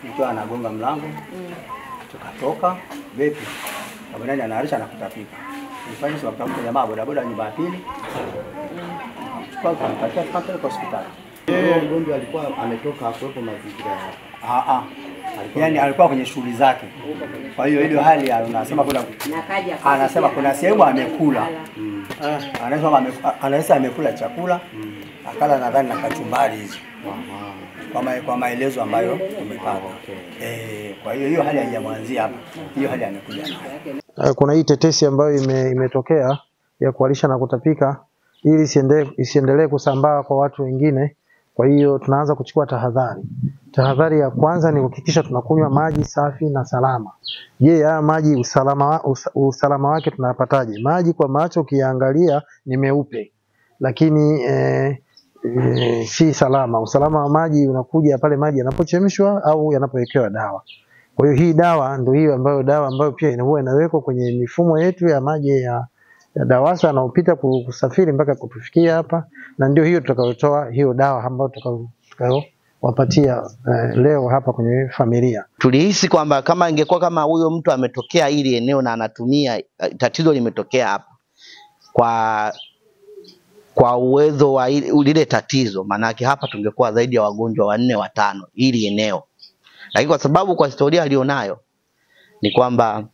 Nikiwa anagonga mlango. Tukatoka, vipi? Baba nani anaharisha na kutapika. Nilifanya sababu kutafuta jamaa bodaboda nyumba ya pili. Kwa tukampeleka hospitali. Mgonjwa alikuwa ametoka hapo mazingira hapa. Yaani alikuwa kwenye shughuli zake. Kwa hiyo ile hali anasema kuna sehemu amekula. Anasema amekula chakula. Akala nadhani na kachumbari hizo. Kwa maelezo ambayo tumepata. Kwa hiyo hali haijamwanzia hapa. Hiyo hali amekuja nayo. Kuna hii tetesi ambayo imetokea ya kuharisha na kutapika ili isiendelee kusambaa kwa watu wengine. Kwa hiyo tunaanza kuchukua tahadhari. Tahadhari ya kwanza ni kuhakikisha tunakunywa maji safi na salama. Je, haya maji usalama wake tunayapataje? Maji kwa macho ukiangalia ni meupe. Lakini si salama. Usalama wa maji unakuja pale maji yanapochemshwa au yanapowekewa dawa. Kwa hiyo hii dawa ndio hiyo ambayo pia huwa inawekwa kwenye mifumo yetu ya maji ya DAWASA na upita kusafiri mpaka kutufikia hapa, na ndio hiyo tutakayotoa hiyo dawa ambayo tutakayowapatia leo hapa kwenye familia. Tulihisi kwamba kama ingekuwa kama huyo mtu ametokea ili eneo na anatumia, tatizo limetokea hapa kwa uwezo wa lile tatizo, manake hapa tungekuwa zaidi ya wagonjwa 4 5 ili eneo. Lakini kwa sababu kwa historia alionayo ni kwamba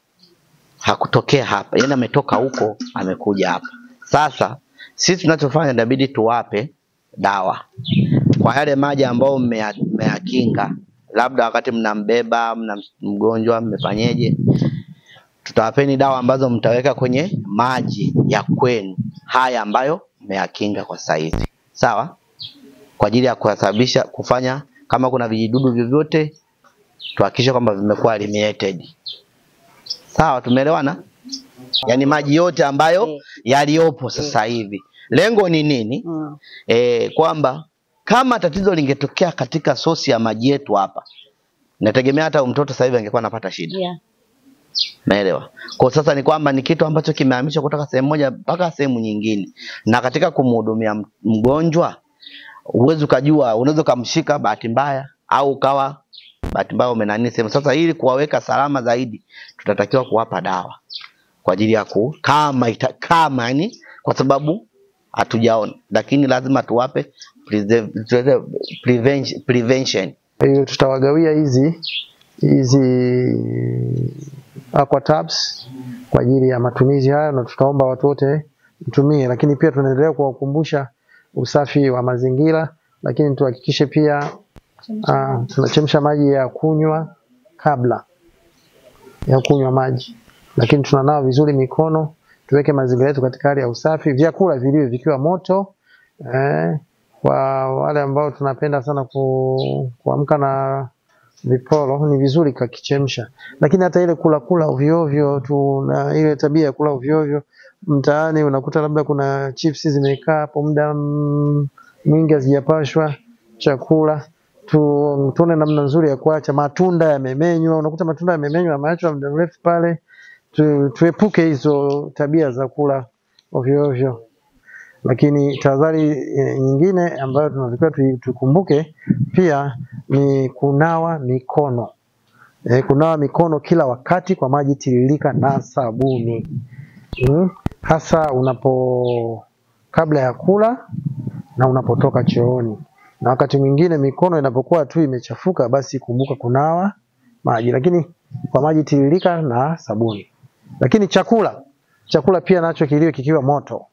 hakutokea hapa, yeye ametoka huko amekuja hapa. Sasa sisi tunachofanya inabidi tuwape dawa kwa yale maji ambao mmeyakinga, labda wakati mnambeba, mgonjwa mmefanyeje, tutawapeni dawa ambazo mtaweka kwenye maji ya kwenu haya ambayo mmeyakinga kwa sasa hivi. Sawa? Kwa ajili ya kusababisha kufanya kama kuna vijidudu vyovyote tuhakikishe kwamba vimekuwa eliminated. Sawa, tumeelewana? Yaani maji yote ambayo yaliopo sasa hivi. Lengo ni nini? Kwamba kama tatizo lingetokea katika sosi ya maji yetu hapa, nategemea hata mtoto sasa hivi angekuwa anapata shida. Naelewa. Kwa sasa ni kwamba ni kitu ambacho kimehamishwa kutoka sehemu moja mpaka sehemu nyingine. Na katika kumhudumia mgonjwa, uwezo kujua, unaweza kumshika bahati mbaya au ukawa bahati mbaya umenani sehemu. Sasa ili kuwaweka salama zaidi, tutatakiwa kuwapa dawa kwa ajili ya kama yani kwa sababu hatujaona, lakini lazima tuwape prevention. Hiyo tutawagawia hizi aqua tabs kwa ajili ya matumizi haya, na tutaomba watu wote mtumie, lakini pia tunaendelea kuwakumbusha usafi wa mazingira, lakini tuhakikishe pia tunachemsha maji ya kunywa kabla ya kunywa maji, lakini tunanawa vizuri mikono, tuweke mazingira yetu katika hali ya usafi, vyakula viliwe vikiwa moto. Kwa wale ambao tunapenda sana kuamka na viporo, ni vizuri kakichemsha. Lakini hata ile kula ovyo ovyo, tuna ile tabia ya kula ovyo ovyo mtaani, unakuta labda kuna chips zimekaa hapo muda mwingi hazijapashwa chakula. Tuone namna nzuri ya kuacha. Matunda yamemenywa, unakuta matunda yamemenywa yameachwa muda mrefu pale. Tuepuke hizo tabia za kula ovyo ovyo. Lakini tahadhari nyingine ambayo tunatakiwa tukumbuke pia ni kunawa mikono. Kunawa mikono kila wakati kwa maji tiririka na sabuni. Hasa kabla ya kula na unapotoka chooni. Na wakati mwingine mikono inapokuwa tu imechafuka, basi kumbuka kunawa maji, lakini kwa maji tiririka na sabuni. Lakini chakula pia nacho kiliwe kikiwa moto.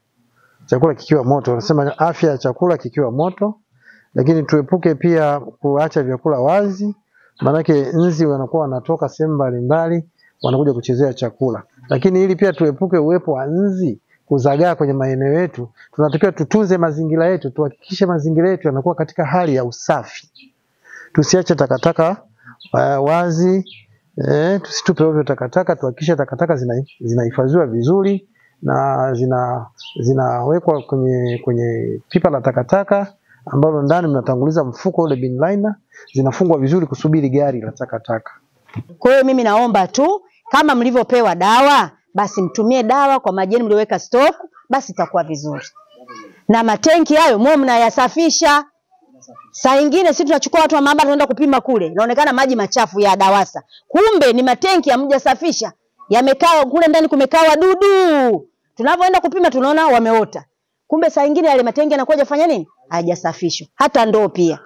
Chakula kikiwa moto, wanasema afya ya chakula kikiwa moto. Lakini tuepuke pia kuacha vyakula wazi, maanake nzi wanakuwa wanatoka sehemu mbalimbali wanakuja kuchezea chakula. Lakini ili pia tuepuke uwepo wa nzi kuzagaa kwenye maeneo yetu, tunatakiwa tutunze mazingira yetu, tuhakikishe mazingira yetu yanakuwa katika hali ya usafi. Tusiache takataka wazi, tusitupe ovyo takataka, tuhakikishe takataka zinahifadhiwa vizuri na zinawekwa kwenye pipa la takataka ambalo ndani mnatanguliza mfuko ule bin liner, zinafungwa vizuri kusubiri gari la takataka. Kwa hiyo mimi naomba tu kama mlivyopewa dawa, basi mtumie dawa kwa maji mlioweka stock, basi itakuwa vizuri. Na matenki hayo mnayasafisha. Saa nyingine sisi tunachukua watu wa maabara tunaenda kupima kule, inaonekana maji machafu ya DAWASA. Kumbe ni matenki hamjasafisha. Yamekaa kule ndani kumekaa wadudu. Tunapoenda kupima tunaona wameota. Kumbe saa nyingine yale matenki yanakuja fanya nini? Hajasafishwa. Hata ndoo pia.